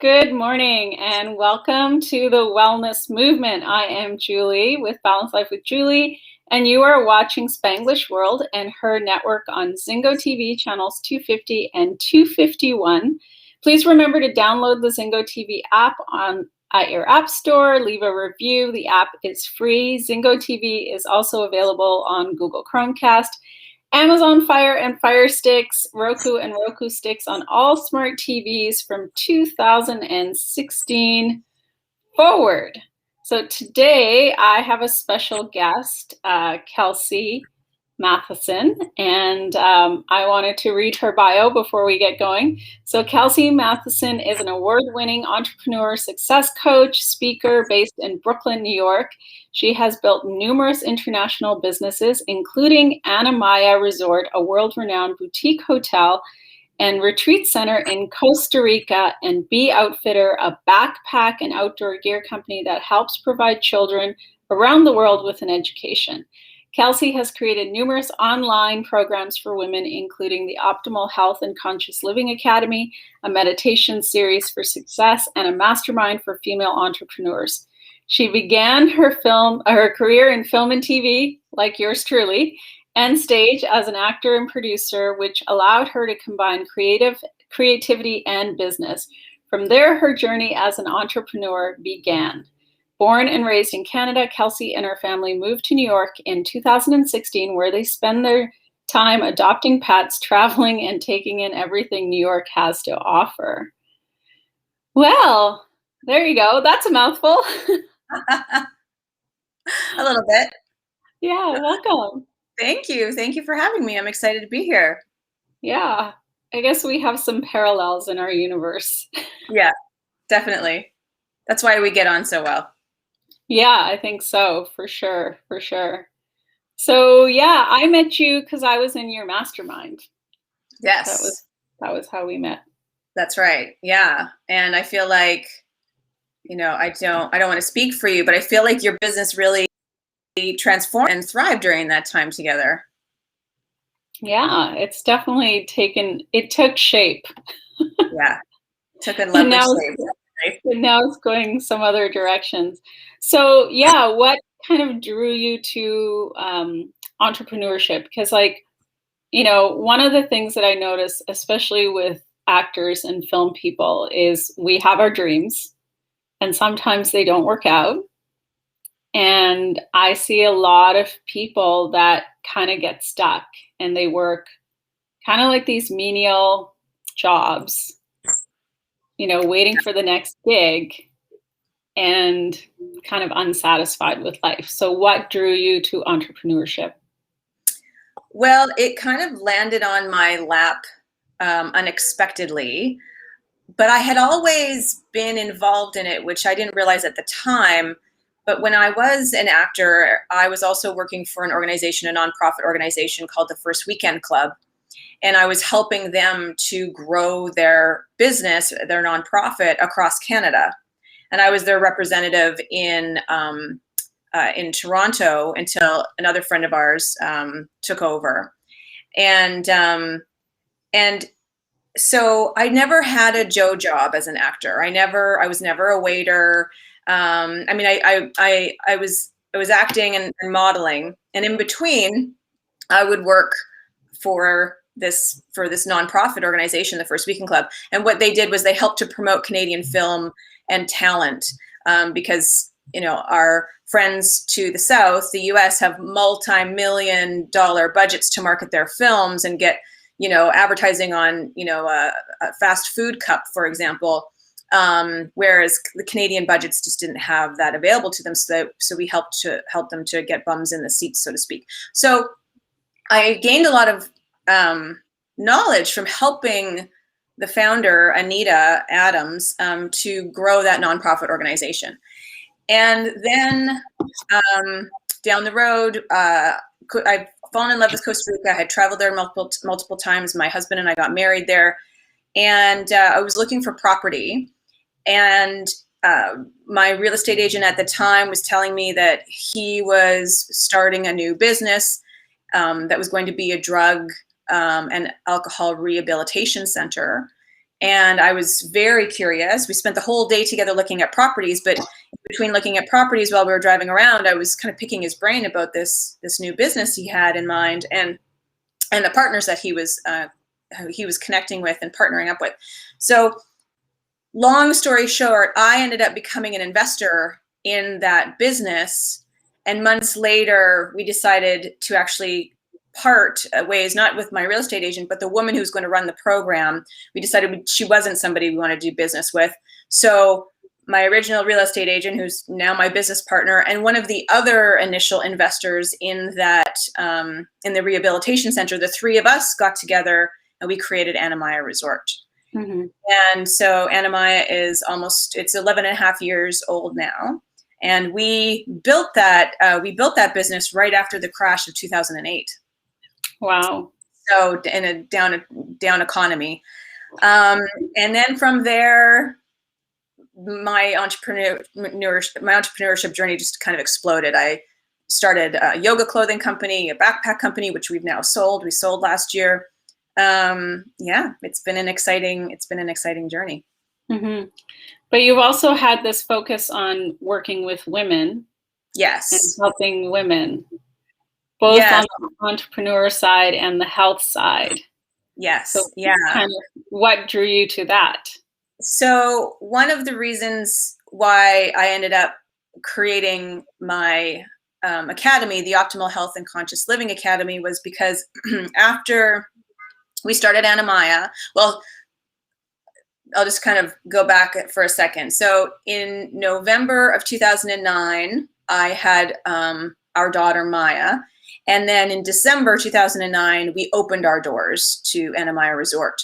Good morning and welcome to the Wellness Movement. I am Julie with Balanced Life with Julie, and you are watching Spanglish World and her network on Zingo TV channels 250 and 251. Please remember to download the Zingo TV app at your app store. Leave a review. The app is free. Zingo TV is also available on Google Chromecast, Amazon Fire and Fire Sticks, Roku and Roku Sticks on all smart TVs from 2016 forward. So today I have a special guest, Kelsey Matheson, and I wanted to read her bio before we get going. So Kelsey Matheson is an award-winning entrepreneur, success coach, speaker based in Brooklyn, New York. She has built numerous international businesses, including Anamaya Resort, a world-renowned boutique hotel and retreat center in Costa Rica, and Bee Outfitter, a backpack and outdoor gear company that helps provide children around the world with an education. Kelsey has created numerous online programs for women, including the Optimal Health and Conscious Living Academy, a meditation series for success, and a mastermind for female entrepreneurs. She began her career in film and TV, like yours truly, and stage as an actor and producer, which allowed her to combine creativity and business. From there, her journey as an entrepreneur began. Born and raised in Canada, Kelsey and her family moved to New York in 2016, where they spend their time adopting pets, traveling, and taking in everything New York has to offer. Well, there you go. That's a mouthful. A little bit. Yeah, welcome. Thank you. Thank you for having me. I'm excited to be here. Yeah, I guess we have some parallels in our universe. Yeah, definitely. That's why we get on so well. Yeah, I think so, for sure, for sure. So yeah, I met you because I was in your mastermind. Yes. That was how we met. That's right. Yeah. And I feel like, I don't want to speak for you, but I feel like your business really transformed and thrived during that time together. Yeah, it's definitely it took shape. Yeah. Took a lovely shape. And now it's going some other directions. So yeah, what kind of drew you to entrepreneurship? Because one of the things that I notice, especially with actors and film people, is we have our dreams and sometimes they don't work out. And I see a lot of people that kind of get stuck and they work kind of like these menial jobs, waiting for the next gig and kind of unsatisfied with life. So what drew you to entrepreneurship? Well, it kind of landed on my lap unexpectedly, but I had always been involved in it, which I didn't realize at the time. But when I was an actor, I was also working for an organization, a nonprofit organization called the First Weekend Club. And I was helping them to grow their business, their nonprofit, across Canada. And I was their representative in Toronto until another friend of ours took over. And so I never had a Joe job as an actor. I was never a waiter. I was acting and modeling, and in between, I would work for this nonprofit organization, the First Weekend Club. And what they did was they helped to promote Canadian film and talent, because our friends to the south, the U.S., have multi-million-dollar budgets to market their films and get advertising on a fast food cup, for example. Whereas the Canadian budgets just didn't have that available to them. So we helped them to get bums in the seats, so to speak. So I gained a lot of knowledge from helping the founder, Anita Adams, to grow that nonprofit organization. And then down the road, I've fallen in love with Costa Rica. I had traveled there multiple times. My husband and I got married there. And I was looking for property. And my real estate agent at the time was telling me that he was starting a new business that was going to be a drug and alcohol rehabilitation center. And I was very curious. We spent the whole day together looking at properties, but between looking at properties while we were driving around, I was kind of picking his brain about this new business he had in mind, and the partners that he was connecting with and partnering up with. So long story short, I ended up becoming an investor in that business. And months later, we decided to actually part ways, not with my real estate agent, but the woman who's going to run the program. We decided she wasn't somebody we wanted to do business with. So my original real estate agent, who's now my business partner, and one of the other initial investors in that, in the rehabilitation center, the three of us got together and we created Anamaya Resort. Mm-hmm. And so Anamaya is it's 11 and a half years old now. And we built that business right after the crash of 2008. Wow. So in a down economy. And then from there, my entrepreneurship journey just kind of exploded. I started a yoga clothing company, a backpack company, which we've now sold. We sold last year. It's been an exciting journey. Mm-hmm. But you've also had this focus on working with women. Yes. And helping women, both on the entrepreneur side and the health side. Yes. So kind of what drew you to that? So one of the reasons why I ended up creating my academy, the Optimal Health and Conscious Living Academy, was because after we started Anamaya, well, I'll just kind of go back for a second. So in November of 2009, I had our daughter Maya. And then in December 2009, we opened our doors to Anamaya Resort.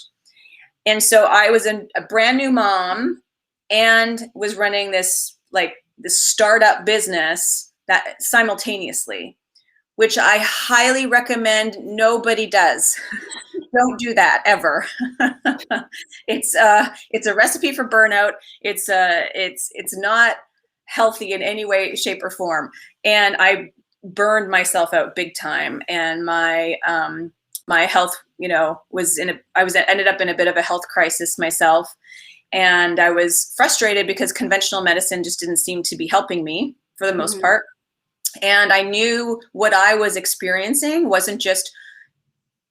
And so I was a brand new mom and was running this startup business that simultaneously, which I highly recommend nobody does. Don't do that ever. It's a recipe for burnout. It's not healthy in any way, shape, or form. And I burned myself out big time. And my health, ended up in a bit of a health crisis myself. And I was frustrated because conventional medicine just didn't seem to be helping me for the most part. And I knew what I was experiencing wasn't just,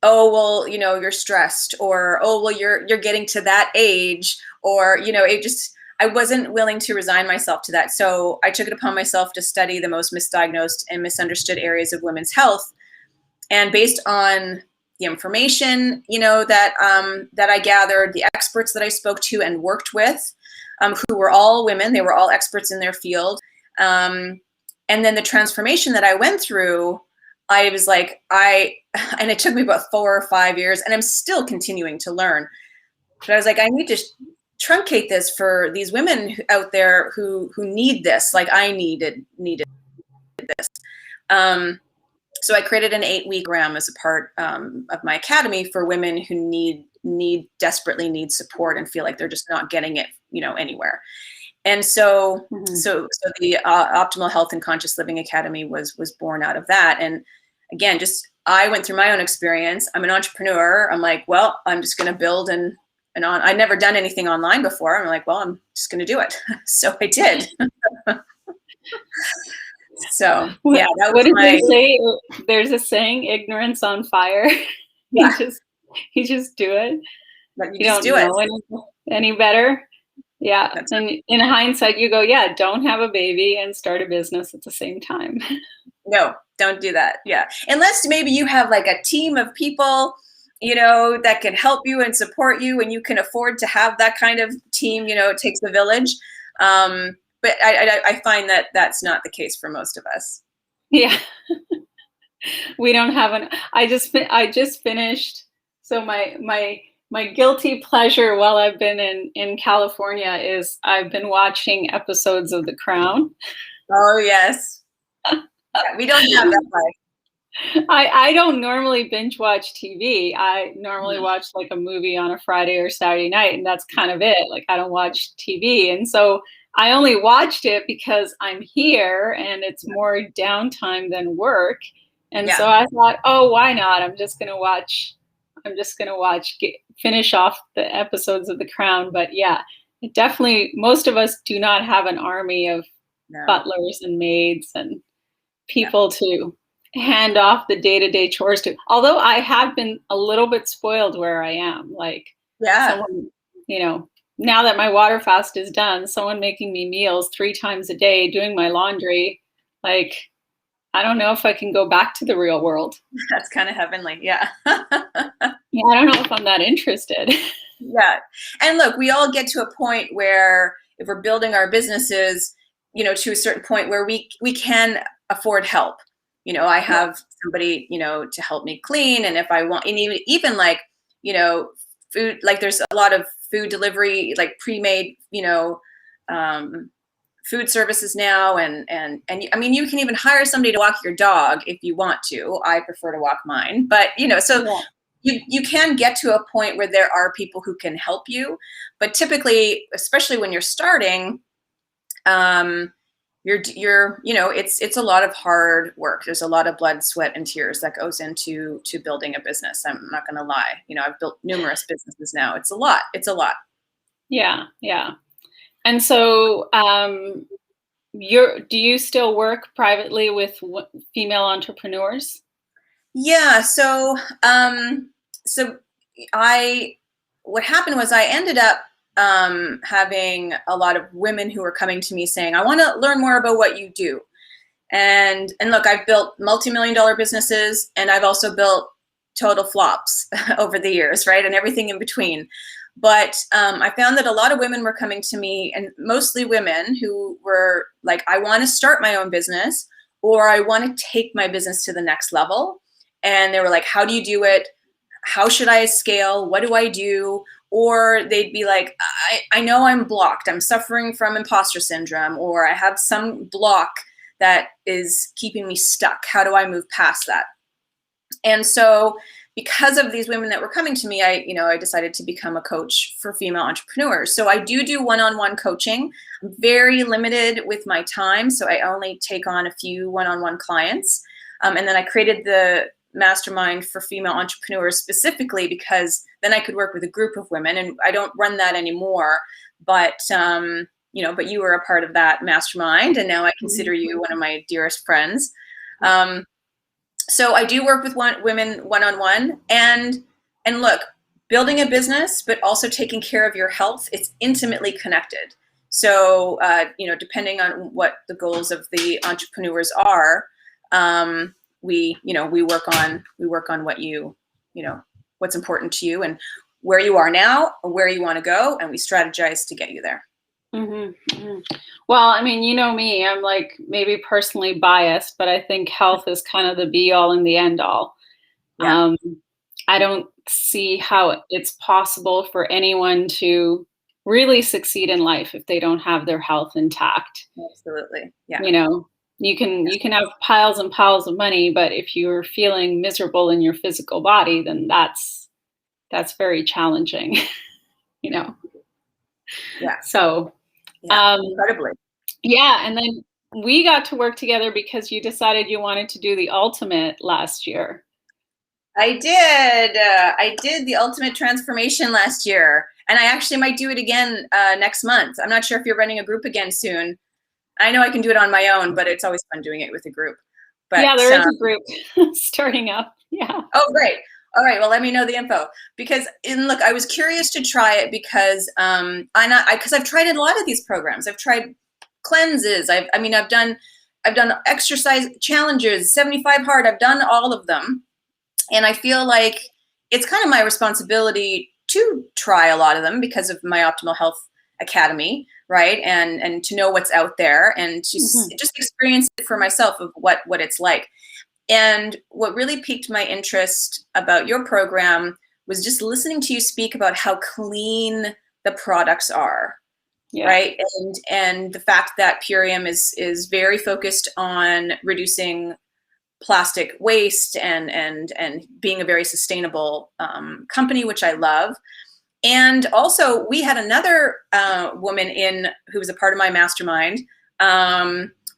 oh, well, you're stressed, or, oh, well, you're getting to that age, or, I wasn't willing to resign myself to that. So I took it upon myself to study the most misdiagnosed and misunderstood areas of women's health. And based on the information, that I gathered, the experts that I spoke to and worked with, who were all women, they were all experts in their field. And then the transformation that I went through, I was like, and it took me about 4 or 5 years, and I'm still continuing to learn. But I was like, I need to truncate this for these women out there who need this, like I needed this. So I created an 8-week program as a part of my academy for women who desperately need support and feel like they're just not getting it, anywhere. And so, so the Optimal Health and Conscious Living Academy was born out of that. And again, I went through my own experience. I'm an entrepreneur. I'm like, well, I'm just going to build I'd never done anything online before. I'm like, well, I'm just going to do it. So I did. So yeah, that was what did they say? There's a saying, ignorance on fire. Yeah. you just do it. You don't know any better. Yeah. And in hindsight, you go, yeah, don't have a baby and start a business at the same time. No, don't do that. Yeah. Unless maybe you have like a team of people, that can help you and support you, and you can afford to have that kind of team, it takes a village. But I find that that's not the case for most of us. Yeah. We don't have I just finished. So my guilty pleasure while I've been in California is I've been watching episodes of The Crown. Oh, yes. We don't have that life. I don't normally binge watch TV. I normally watch like a movie on a Friday or Saturday night, and that's kind of it. Like I don't watch TV. And so I only watched it because I'm here and it's more downtime than work. And so I thought, oh, why not? I'm just going to watch finish off the episodes of The Crown. But yeah, it definitely, most of us do not have an army of butlers and maids and people to hand off the day-to-day chores to. Although I have been a little bit spoiled where I am. Like someone, you know, now that my water fast is done, someone making me meals 3 times a day, doing my laundry, like, I don't know if I can go back to the real world. That's kind of heavenly. Yeah. Yeah, I don't know if I'm that interested. Yeah. And look, we all get to a point where if we're building our businesses, you know, to a certain point where we can afford help. You know, I have somebody, you know, to help me clean. And if I want, and even like, you know, food, like there's a lot of food delivery, like pre-made, you know, food services now. And I mean, you can even hire somebody to walk your dog if you want to. I prefer to walk mine, but you know, so you can get to a point where there are people who can help you, but typically, especially when you're starting, you're you know, it's a lot of hard work. There's a lot of blood, sweat, and tears that goes into building a business. I'm not going to lie. You know, I've built numerous businesses now. It's a lot. Yeah. And so, do you still work privately with female entrepreneurs? Yeah. So, what happened was I ended up having a lot of women who were coming to me saying, I want to learn more about what you do. And look, I've built multi-million-dollar businesses, and I've also built total flops over the years, right? And everything in between. But I found that a lot of women were coming to me, and mostly women who were like, I want to start my own business, or I want to take my business to the next level. And they were like, how do you do it? How should I scale? What do I do? Or they'd be like, I know I'm blocked. I'm suffering from imposter syndrome, or I have some block that is keeping me stuck. How do I move past that? And so because of these women that were coming to me, I decided to become a coach for female entrepreneurs. So I do one-on-one coaching. I'm very limited with my time, so I only take on a few one-on-one clients. And then I created the Mastermind for female entrepreneurs specifically because then I could work with a group of women, and I don't run that anymore. But but you were a part of that mastermind, and now I consider you one of my dearest friends. So I do work with women one-on-one, and look, building a business, but also taking care of your health, it's intimately connected. So, depending on what the goals of the entrepreneurs are, we work on what what's important to you and where you are now or where you want to go, and we strategize to get you there. Mm-hmm, mm-hmm. Well, I mean, you know me, I'm like maybe personally biased, but I think health is kind of the be all and the end all. Yeah. I don't see how it's possible for anyone to really succeed in life if they don't have their health intact. Absolutely. Yeah. You know, you can have piles and piles of money, but if you're feeling miserable in your physical body, then that's very challenging, you know. Yeah. So incredibly. Yeah, and then we got to work together because you decided you wanted to do the ultimate last year. I did. I did the ultimate transformation last year, and I actually might do it again next month. I'm not sure if you're running a group again soon. I know I can do it on my own, but it's always fun doing it with a group. But yeah, there is a group starting up. Yeah. Oh, great. All right. Well, let me know the info look, I was curious to try it because I've tried a lot of these programs. I've tried cleanses. I've done exercise challenges, 75 hard. I've done all of them. And I feel like it's kind of my responsibility to try a lot of them because of my Optimal Health Academy, right? And to know what's out there and to just experience it for myself of what it's like. And what really piqued my interest about your program was just listening to you speak about how clean the products are, right? And the fact that Purium is very focused on reducing plastic waste and being a very sustainable company, which I love. And also, we had another woman who was a part of my mastermind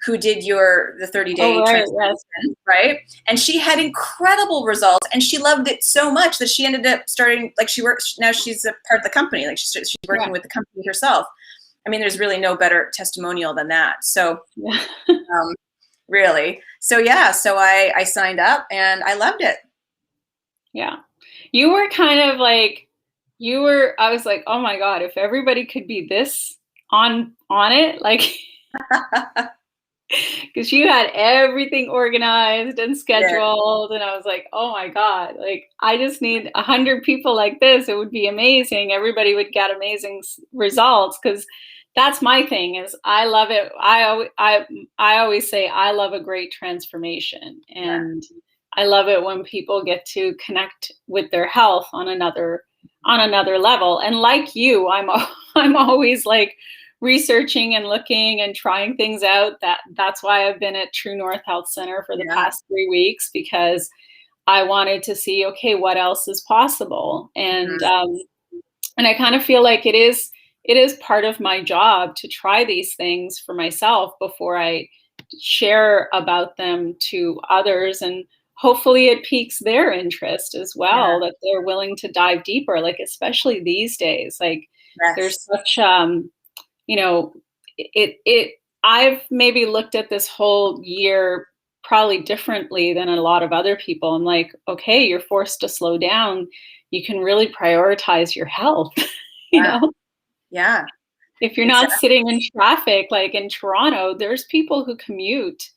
who did the 30-day Oh, right. transformation, Yes. right? And she had incredible results, and she loved it so much that she ended up starting, like, she works now. She's a part of the company. Like, she's working with the company herself. I mean, there's really no better testimonial than that. So, Yeah. really, so yeah, so I signed up and I loved it. Yeah. You were kind of like, I was like, oh my God, if everybody could be this on it, like, because you had everything organized and scheduled, and I was like, oh my God, like, I just need 100 people like this. It would be amazing. Everybody would get amazing results, because that's my thing, is I love it. I always say I love a great transformation, and I love it when people get to connect with their health on another level. And like you, I'm always like researching and looking and trying things out. That's why I've been at True North Health Center for the past 3 weeks, because I wanted to see, okay, what else is possible. And and I kind of feel like it is part of my job to try these things for myself before I share about them to others, and hopefully it piques their interest as well, that they're willing to dive deeper, like, especially these days. Like, there's such you know, I've maybe looked at this whole year probably differently than a lot of other people. I'm like, okay, you're forced to slow down. You can really prioritize your health, you know? Yeah. If you're not sitting in traffic, like in Toronto, there's people who commute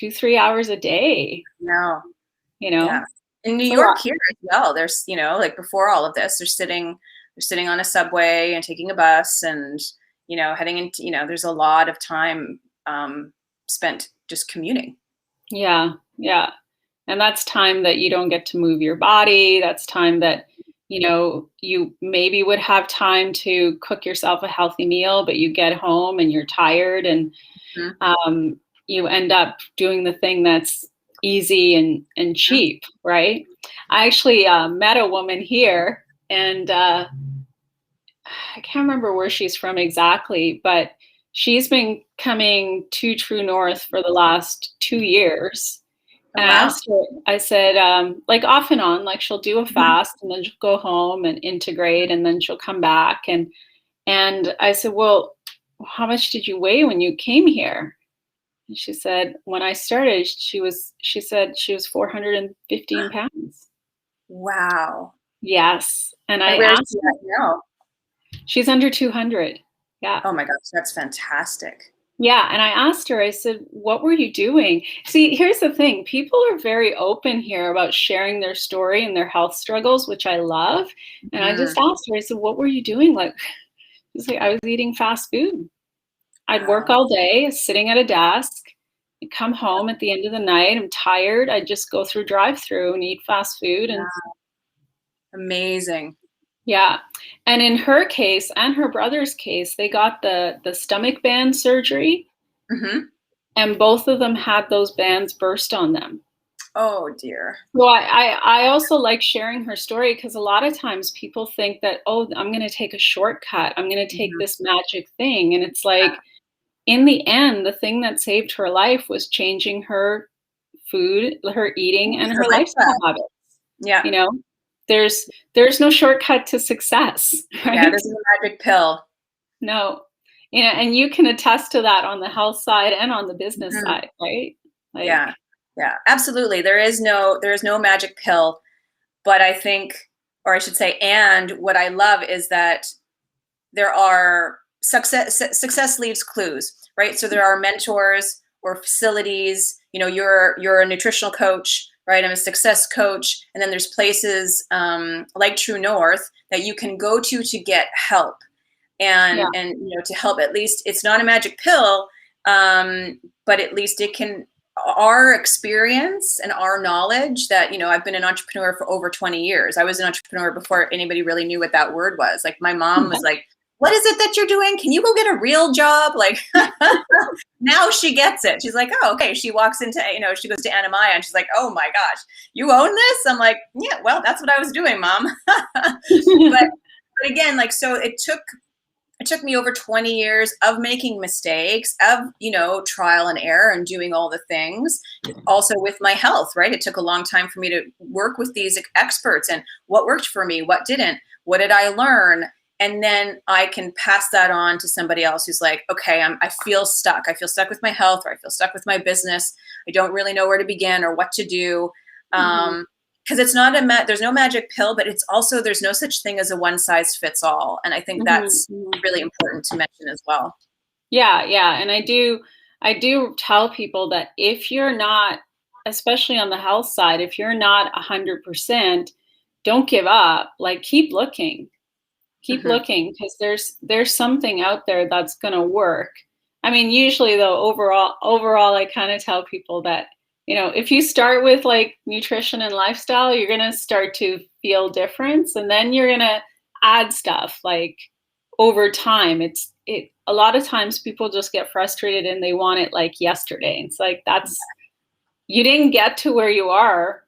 2-3 hours a day. No. You know? Yeah. In New York here as well, there's, like, before all of this, they're sitting on a subway and taking a bus and, heading into, there's a lot of time spent just commuting. Yeah. Yeah. And that's time that you don't get to move your body. That's time that, you maybe would have time to cook yourself a healthy meal, but you get home and you're tired, and you end up doing the thing that's easy and cheap, right? I actually met a woman here, and I can't remember where she's from exactly, but she's been coming to True North for the last 2 years. And I asked her, I said, like, off and on, like, she'll do a fast and then she'll go home and integrate, and then she'll come back. And I said, well, how much did you weigh when you came here? And she said, when I started, she said she was 415 pounds. Wow. Yes. And I where's asked she at now? She's under 200. Yeah. Oh my gosh, that's fantastic. Yeah. And I asked her, I said, what were you doing? See, here's the thing. People are very open here about sharing their story and their health struggles, which I love. And I just asked her, I said, what were you doing? Like, she's like, I was eating fast food. I'd work all day sitting at a desk. I'd come home at the end of the night. I'm tired. I'd just go through drive-through and eat fast food. And amazing. Yeah. And in her case and her brother's case, they got the stomach band surgery, and both of them had those bands burst on them. Oh dear. Well, I also like sharing her story, because a lot of times people think that, oh, I'm going to take a shortcut. I'm going to take this magic thing. And it's like, in the end, the thing that saved her life was changing her food, her eating, and her lifestyle habits. Yeah. There's no shortcut to success, right? Yeah, there's no magic pill. No. And you can attest to that on the health side and on the business side, right? Like, yeah, absolutely. There is no magic pill, but I think, or I should say, and what I love is that there are success leaves clues, right? So there are mentors or facilities, you're a nutritional coach, right? I'm a success coach. And then there's places like True North that you can go to get help. And to help, at least it's not a magic pill, but at least it can, our experience and our knowledge that, I've been an entrepreneur for over 20 years. I was an entrepreneur before anybody really knew what that word was. Like, my mom was like, what is it that you're doing? Can you go get a real job? Like, now she gets it. She's like, oh, okay. She walks into, she goes to Anamaya and she's like, oh my gosh, you own this? I'm like, yeah, well, that's what I was doing, Mom. but again, like, so it took it took me over 20 years of making mistakes, of, trial and error and doing all the things. Also with my health, right? It took a long time for me to work with these experts and what worked for me, what didn't, what did I learn? And then I can pass that on to somebody else who's like, okay, I feel stuck. I feel stuck with my health, or I feel stuck with my business. I don't really know where to begin or what to do. Because it's not there's no magic pill, but it's also, there's no such thing as a one size fits all. And I think that's really important to mention as well. Yeah. Yeah. And I do tell people that if you're not, especially on the health side, if you're not 100%, don't give up. Like, keep looking. Keep looking, because there's something out there that's going to work. I mean, usually though, overall, I kind of tell people that, if you start with like nutrition and lifestyle, you're going to start to feel difference. And then you're going to add stuff like over time. A lot of times people just get frustrated and they want it like yesterday. It's like, you didn't get to where you are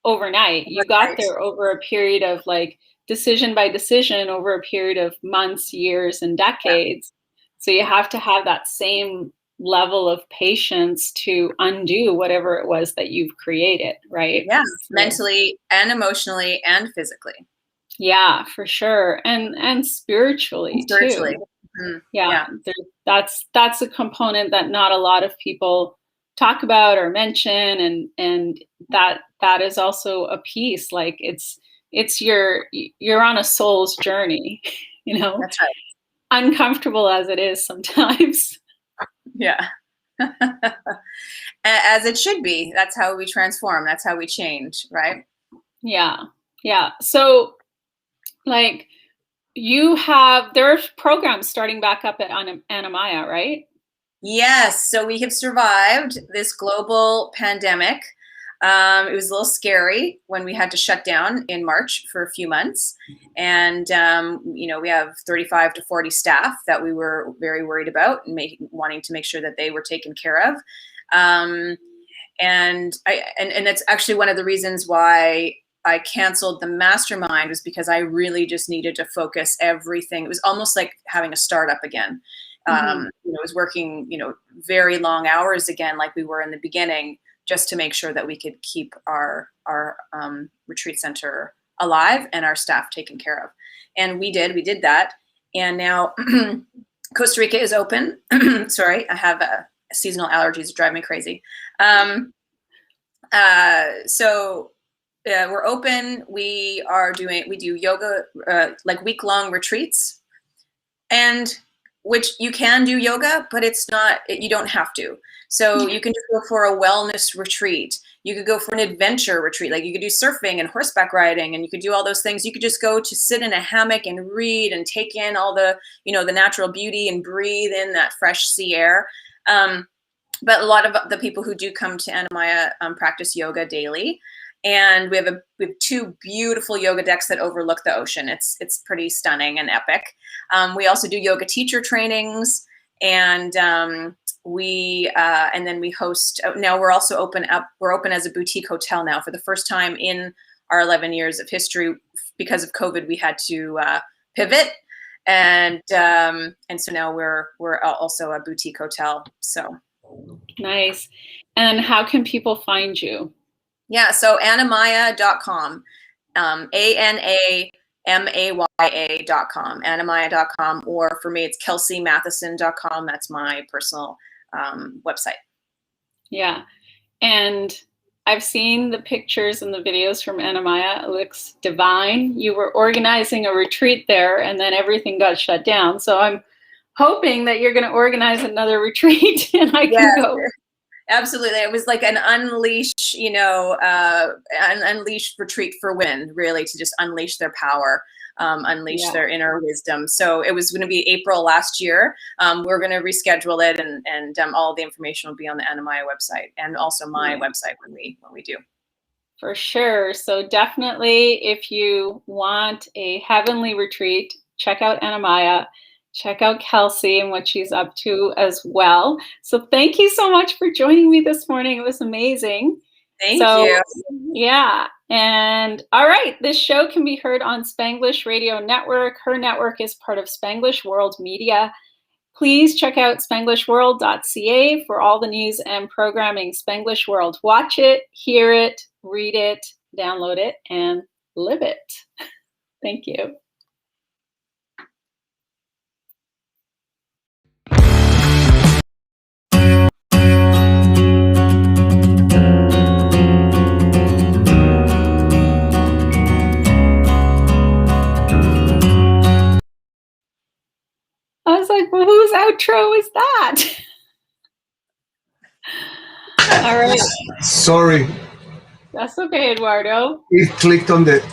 overnight. You got there over a period of like decision by decision, over a period of months, years, and decades. So you have to have that same level of patience to undo whatever it was that you've created, right? Yeah, mentally and emotionally and physically. Yeah, for sure. And spiritually too. Yeah. That's a component that not a lot of people talk about or mention, and that is also a piece. Like, you're on a soul's journey, That's right. Uncomfortable as it is sometimes. Yeah. As it should be. That's how we transform. That's how we change, right? Yeah. Yeah. So like, there are programs starting back up at Anamaya, right? Yes. So we have survived this global pandemic. It was a little scary when we had to shut down in March for a few months. And, we have 35 to 40 staff that we were very worried about and wanting to make sure that they were taken care of. And that's actually one of the reasons why I canceled the Mastermind, was because I really just needed to focus everything. It was almost like having a startup again. It was working, very long hours again, like we were in the beginning, just to make sure that we could keep our retreat center alive and our staff taken care of. And we did that. And now Costa Rica is open. Sorry, I have seasonal allergies drive me crazy. So we're open. We do yoga, like week-long retreats, and which you can do yoga, but you don't have to. So you can just go for a wellness retreat. You could go for an adventure retreat. Like, you could do surfing and horseback riding, and you could do all those things. You could just go to sit in a hammock and read and take in all the, the natural beauty and breathe in that fresh sea air. But a lot of the people who do come to Anamaya practice yoga daily. And we have two beautiful yoga decks that overlook the ocean. It's pretty stunning and epic. We also do yoga teacher trainings, and then we host. Now we're also open as a boutique hotel now for the first time in our 11 years of history. Because of COVID, we had to pivot, and so now we're also a boutique hotel. So nice. And how can people find you? Yeah, so anamaya.com, ANAMAYA.com, anamaya.com, or for me, it's kelseymatheson.com. That's my personal website. Yeah, and I've seen the pictures and the videos from Anamaya. It looks divine. You were organizing a retreat there, and then everything got shut down. So I'm hoping that you're going to organize another retreat, and I can go. Absolutely. It was like an unleash, an unleash retreat for women, really, to just unleash their power, unleash their inner wisdom. So it was going to be April last year. We're going to reschedule it, and all the information will be on the Anamaya website, and also my website when we do. For sure. So definitely, if you want a heavenly retreat, check out Anamaya. Check out Kelsey and what she's up to as well. So thank you so much for joining me this morning. It was amazing. Thank you. Yeah. And all right, this show can be heard on Spanglish Radio Network. Her network is part of Spanglish World Media. Please check out spanglishworld.ca for all the news and programming. Spanglish World. Watch it, hear it, read it, download it, and live it. Thank you. I was like, well, whose outro is that? All right. Sorry. That's okay, Eduardo. It clicked on the